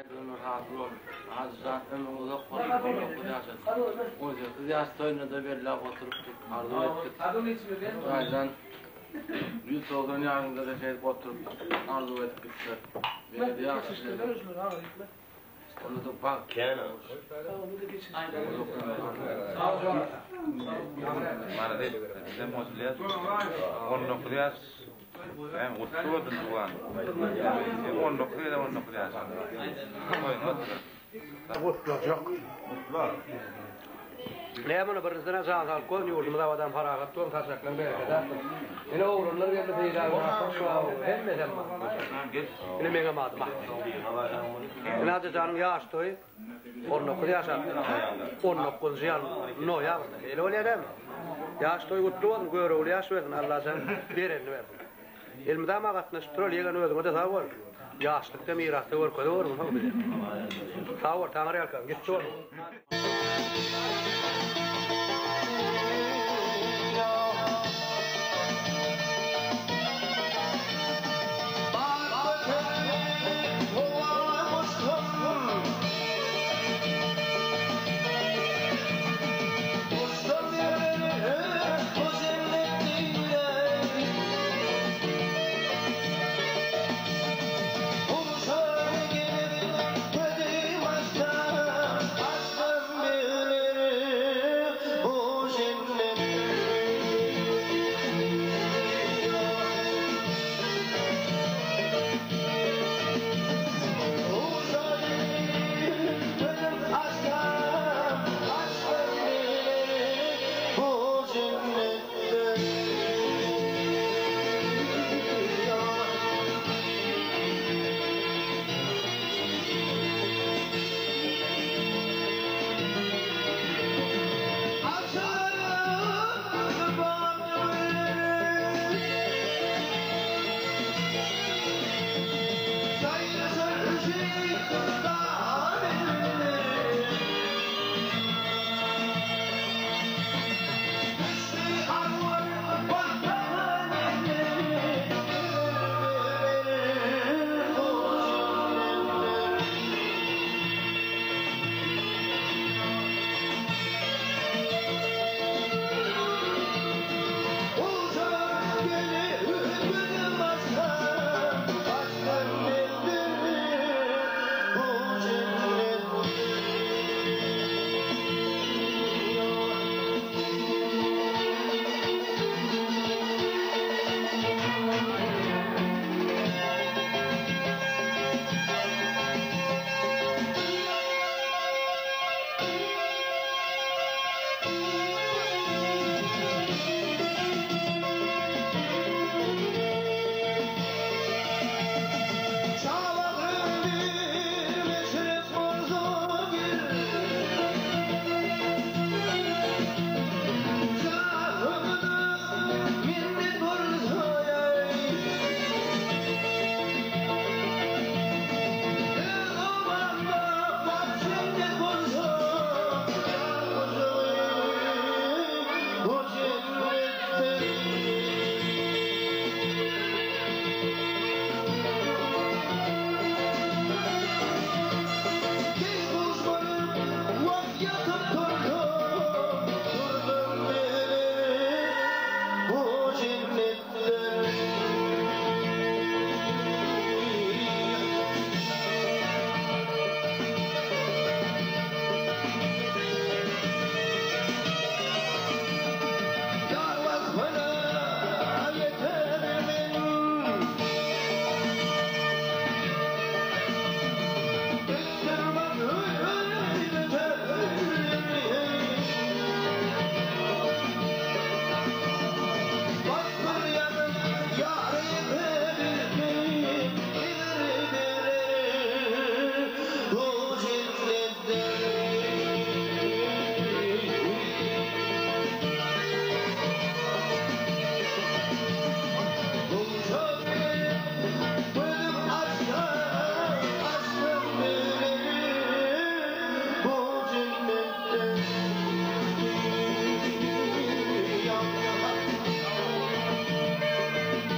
Aydın'ın hazır ol. Az zaten uzak konuşuyor. O yüzden yastığına da belli oturup arzu ettik. Aydan YouTube'dan yanında da şey oturup arzu ettik. Böyle yaşlı. Onu da bak. Kenan. Mana değil. Sen motivas. Onu kriyas. Ben uçurdum duan. Onu kriyas. Ne bunu birinizden sağ koyun yurdumda adam harakat tuğum taşaklan berkede. Yine oğlunlar geldi teyzağına hem de hem. Yine mene madıma. Yine adı canım yaştoy. 19 yaşa. 19 yan no ya. Öyle öyle dem. Yaştoy utluğun görü yaş verdin Allah sen verenini verdin. Elmde ama katlaştırıyor yegan ödüm de sağ var. Yaşlıkta mirahta var kodu var mı? Sağ var tanrı yalkan git çoğun.